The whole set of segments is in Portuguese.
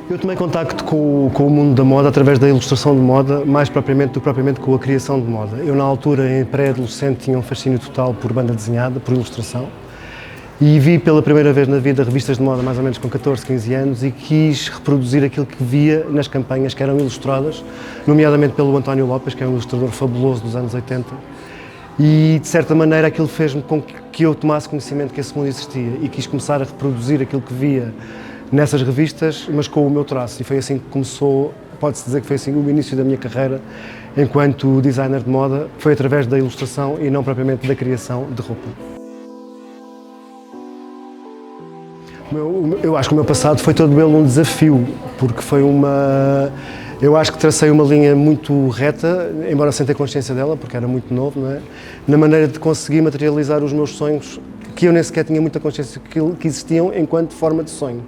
Eu tomei contacto com o mundo da moda através da ilustração de moda, mais propriamente do que propriamente com a criação de moda. Eu, na altura, em pré-adolescente, tinha um fascínio total por banda desenhada, por ilustração, e vi pela primeira vez na vida revistas de moda mais ou menos com 14, 15 anos e quis reproduzir aquilo que via nas campanhas que eram ilustradas, nomeadamente pelo António Lopes, que é um ilustrador fabuloso dos anos 80, e de certa maneira aquilo fez-me com que eu tomasse conhecimento que esse mundo existia e quis começar a reproduzir aquilo que via nessas revistas, mas com o meu traço, e foi assim que começou, pode-se dizer que foi assim o início da minha carreira enquanto designer de moda, foi através da ilustração e não propriamente da criação de roupa. Eu acho que o meu passado foi todo ele um desafio, porque foi eu acho que tracei uma linha muito reta, embora sem ter consciência dela, porque era muito novo, não é? Na maneira de conseguir materializar os meus sonhos, que eu nem sequer tinha muita consciência que existiam enquanto forma de sonho.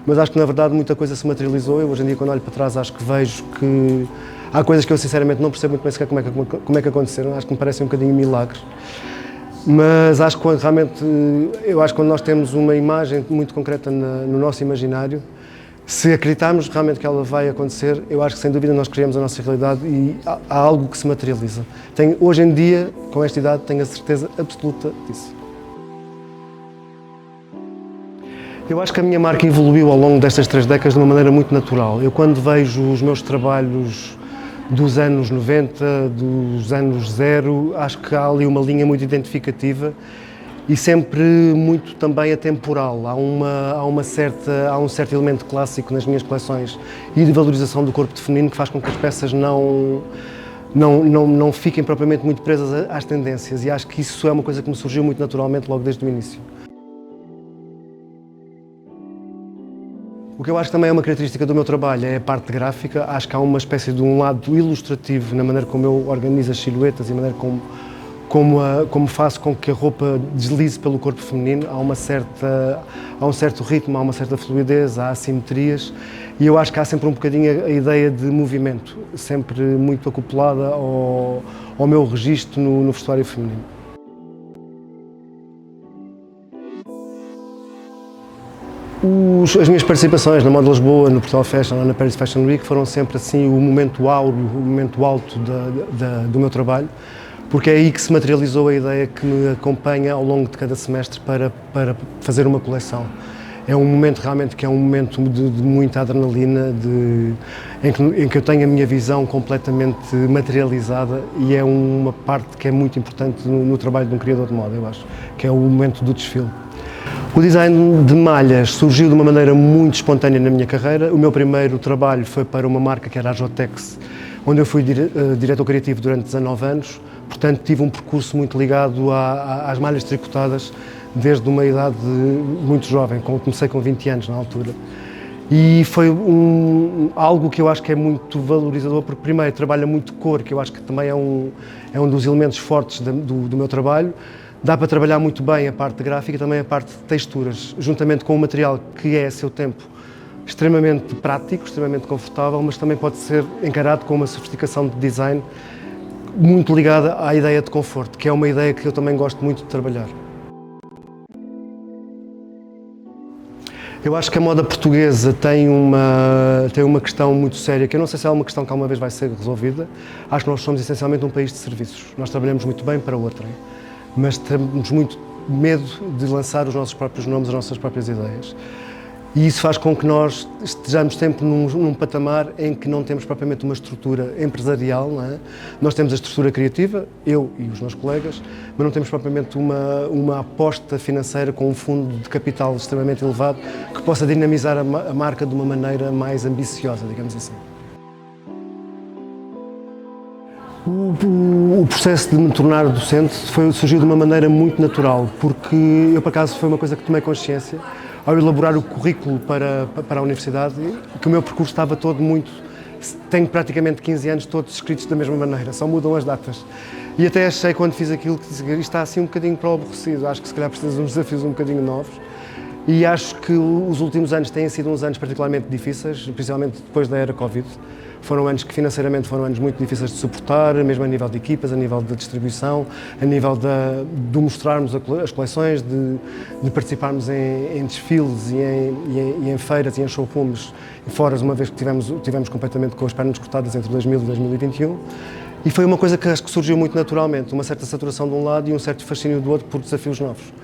Mas acho que na verdade muita coisa se materializou. Eu hoje em dia, quando olho para trás, acho que vejo que há coisas que eu sinceramente não percebo muito bem sequer como é que aconteceram, acho que me parecem um bocadinho milagres. Mas acho que eu acho que quando nós temos uma imagem muito concreta no nosso imaginário, se acreditarmos realmente que ela vai acontecer, eu acho que sem dúvida nós criamos a nossa realidade e há algo que se materializa. Hoje em dia, com esta idade, tenho a certeza absoluta disso. Eu acho que a minha marca evoluiu ao longo destas 3 décadas de uma maneira muito natural. Eu, quando vejo os meus trabalhos dos anos 90, dos anos 0, acho que há ali uma linha muito identificativa e sempre muito também atemporal. Há um certo elemento clássico nas minhas coleções e de valorização do corpo feminino que faz com que as peças não fiquem propriamente muito presas às tendências, e acho que isso é uma coisa que me surgiu muito naturalmente logo desde o início. O que eu acho que também é uma característica do meu trabalho é a parte gráfica. Acho que há uma espécie de um lado ilustrativo na maneira como eu organizo as silhuetas e a maneira como faço com que a roupa deslize pelo corpo feminino. Há um certo ritmo, há uma certa fluidez, há assimetrias, e eu acho que há sempre um bocadinho a ideia de movimento, sempre muito acoplada ao meu registro no vestuário feminino. As minhas participações na Moda Lisboa, no Portugal Fashion ou na Paris Fashion Week foram sempre assim o momento áureo, o momento alto do meu trabalho, porque é aí que se materializou a ideia que me acompanha ao longo de cada semestre para fazer uma coleção. É um momento realmente que é um momento de muita adrenalina, em que eu tenho a minha visão completamente materializada, e é uma parte que é muito importante no trabalho de um criador de moda, eu acho, que é o momento do desfile. O design de malhas surgiu de uma maneira muito espontânea na minha carreira. O meu primeiro trabalho foi para uma marca que era a Jotex, onde eu fui diretor criativo durante 19 anos, portanto tive um percurso muito ligado às malhas tricotadas desde uma idade muito jovem, comecei com 20 anos na altura. E foi algo que eu acho que é muito valorizador, porque primeiro trabalha muito cor, que eu acho que também é um dos elementos fortes do meu trabalho. Dá para trabalhar muito bem a parte gráfica e também a parte de texturas, juntamente com um material que é, a seu tempo, extremamente prático, extremamente confortável, mas também pode ser encarado com uma sofisticação de design muito ligada à ideia de conforto, que é uma ideia que eu também gosto muito de trabalhar. Eu acho que a moda portuguesa tem uma questão muito séria, que eu não sei se é uma questão que alguma vez vai ser resolvida. Acho que nós somos essencialmente um país de serviços. Nós trabalhamos muito bem para outrem, mas temos muito medo de lançar os nossos próprios nomes, as nossas próprias ideias. E isso faz com que nós estejamos sempre num patamar em que não temos propriamente uma estrutura empresarial, não é? Nós temos a estrutura criativa, eu e os meus colegas, mas não temos propriamente uma aposta financeira com um fundo de capital extremamente elevado que possa dinamizar a marca de uma maneira mais ambiciosa, digamos assim. O processo de me tornar docente surgiu de uma maneira muito natural, porque eu, por acaso, foi uma coisa que tomei consciência ao elaborar o currículo para a universidade, que o meu percurso estava todo muito... Tenho praticamente 15 anos todos escritos da mesma maneira, só mudam as datas. E até achei, quando fiz aquilo, que isto está assim um bocadinho para o aborrecido, acho que se calhar precisa de uns desafios um bocadinho novos. E acho que os últimos anos têm sido uns anos particularmente difíceis, principalmente depois da era Covid. Foram anos que financeiramente foram anos muito difíceis de suportar, mesmo a nível de equipas, a nível da distribuição, a nível de mostrarmos as coleções, de participarmos em desfiles e em feiras e em showrooms fora, uma vez que tivemos completamente com as pernas cortadas entre 2000 e 2021. E foi uma coisa que acho que surgiu muito naturalmente, uma certa saturação de um lado e um certo fascínio do outro por desafios novos.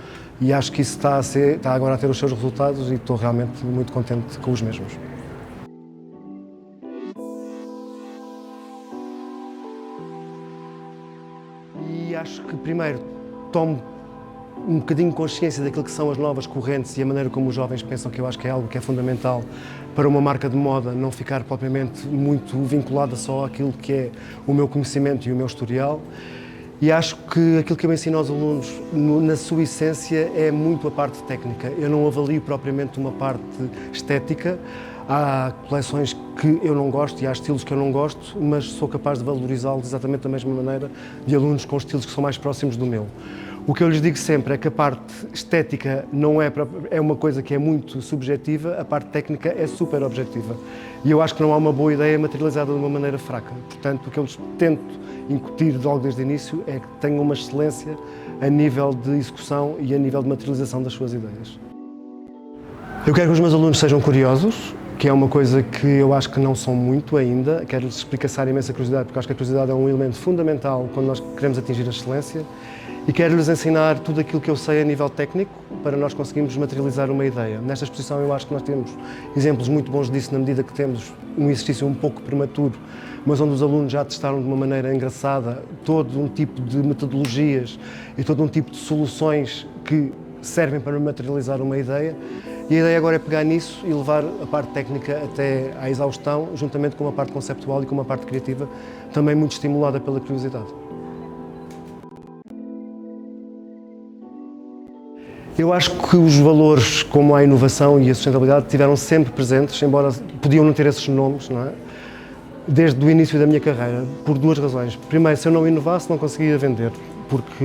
E acho que isso está agora a ter os seus resultados e estou realmente muito contente com os mesmos. E acho que primeiro tomo um bocadinho de consciência daquilo que são as novas correntes e a maneira como os jovens pensam, que eu acho que é algo que é fundamental para uma marca de moda não ficar propriamente muito vinculada só àquilo que é o meu conhecimento e o meu historial. E acho que aquilo que eu ensino aos alunos, na sua essência, é muito a parte técnica. Eu não avalio propriamente uma parte estética. Há coleções que eu não gosto e há estilos que eu não gosto, mas sou capaz de valorizá-los exatamente da mesma maneira de alunos com estilos que são mais próximos do meu. O que eu lhes digo sempre é que a parte estética não é uma coisa que é muito subjetiva, a parte técnica é super objetiva. E eu acho que não há uma boa ideia materializada de uma maneira fraca. Portanto, o que eu lhes tento incutir logo desde o início é que tenham uma excelência a nível de execução e a nível de materialização das suas ideias. Eu quero que os meus alunos sejam curiosos, que é uma coisa que eu acho que não são muito ainda. Quero-lhes explicar imensa curiosidade, porque acho que a curiosidade é um elemento fundamental quando nós queremos atingir a excelência. E quero-lhes ensinar tudo aquilo que eu sei a nível técnico para nós conseguirmos materializar uma ideia. Nesta exposição eu acho que nós temos exemplos muito bons disso na medida que temos um exercício um pouco prematuro, mas onde os alunos já testaram de uma maneira engraçada todo um tipo de metodologias e todo um tipo de soluções que servem para materializar uma ideia. E a ideia agora é pegar nisso e levar a parte técnica até à exaustão, juntamente com uma parte conceptual e com uma parte criativa, também muito estimulada pela curiosidade. Eu acho que os valores como a inovação e a sustentabilidade estiveram sempre presentes, embora podiam não ter esses nomes, não é? Desde o início da minha carreira, por duas razões. Primeiro, se eu não inovasse, não conseguia vender, porque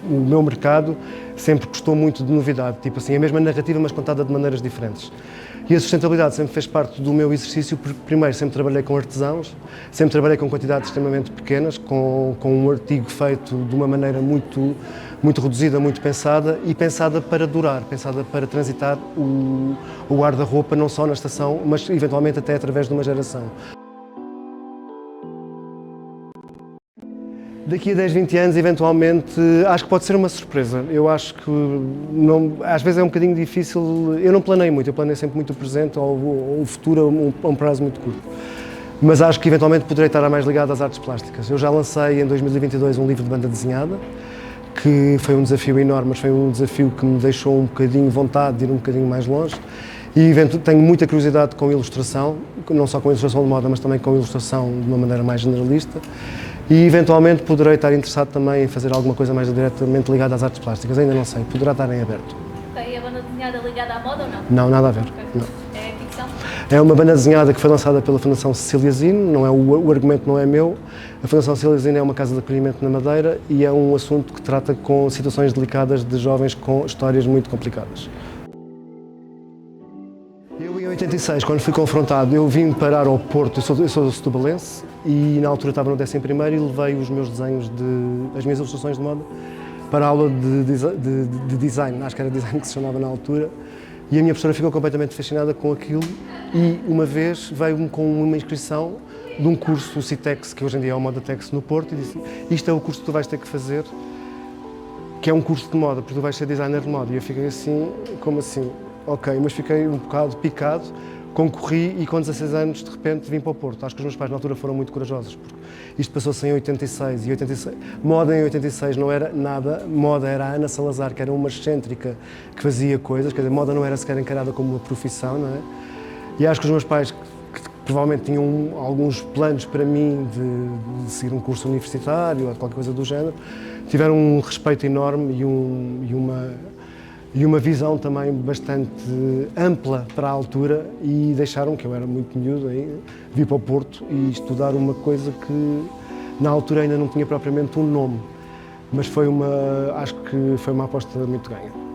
o meu mercado sempre gostou muito de novidade, tipo assim, a mesma narrativa, mas contada de maneiras diferentes. E a sustentabilidade sempre fez parte do meu exercício, porque primeiro sempre trabalhei com artesãos, sempre trabalhei com quantidades extremamente pequenas, com um artigo feito de uma maneira muito reduzida, muito pensada e pensada para durar, pensada para transitar o guarda-roupa não só na estação, mas eventualmente até através de uma geração. Daqui a 10, 20 anos, eventualmente, acho que pode ser uma surpresa. Eu acho que às vezes é um bocadinho difícil, eu não planeio muito, eu planeio sempre muito o presente ou o futuro a um prazo muito curto. Mas acho que eventualmente poderei estar mais ligado às artes plásticas. Eu já lancei em 2022 um livro de banda desenhada, que foi um desafio enorme, mas foi um desafio que me deixou um bocadinho vontade de ir um bocadinho mais longe. E tenho muita curiosidade com ilustração, não só com ilustração de moda, mas também com ilustração de uma maneira mais generalista. E eventualmente poderei estar interessado também em fazer alguma coisa mais diretamente ligada às artes plásticas, ainda não sei, poderá estar em aberto. E a banda desenhada ligada à moda ou não? Não, nada a ver. Okay. Não. É ficção? É uma banda desenhada que foi lançada pela Fundação Cecília Zine, não é, o argumento não é meu. A Fundação Cecília Zine é uma casa de acolhimento na Madeira e é um assunto que trata com situações delicadas de jovens com histórias muito complicadas. Eu, em 86, quando fui confrontado, eu vim parar ao Porto, eu sou setubalense, e na altura estava no 11º e levei os meus desenhos, as minhas ilustrações de moda, para a aula de design, acho que era design que se chamava na altura, e a minha professora ficou completamente fascinada com aquilo e uma vez veio-me com uma inscrição de um curso, o CITEX, que hoje em dia é o Modatex no Porto, e disse: isto é o curso que tu vais ter que fazer, que é um curso de moda, porque tu vais ser designer de moda. E eu fiquei assim, como assim? Ok, mas fiquei um bocado picado, concorri e com 16 anos de repente vim para o Porto. Acho que os meus pais na altura foram muito corajosos, porque isto passou-se em 86 e 86, moda em 86 não era nada, moda era a Ana Salazar, que era uma excêntrica que fazia coisas, quer dizer, moda não era sequer encarada como uma profissão, não é? E acho que os meus pais, que provavelmente tinham alguns planos para mim de seguir um curso universitário ou qualquer coisa do género, tiveram um respeito enorme e uma visão também bastante ampla para a altura e deixaram, que eu era muito miúdo ainda, vir para o Porto e estudar uma coisa que na altura ainda não tinha propriamente um nome, mas acho que foi uma aposta muito ganha.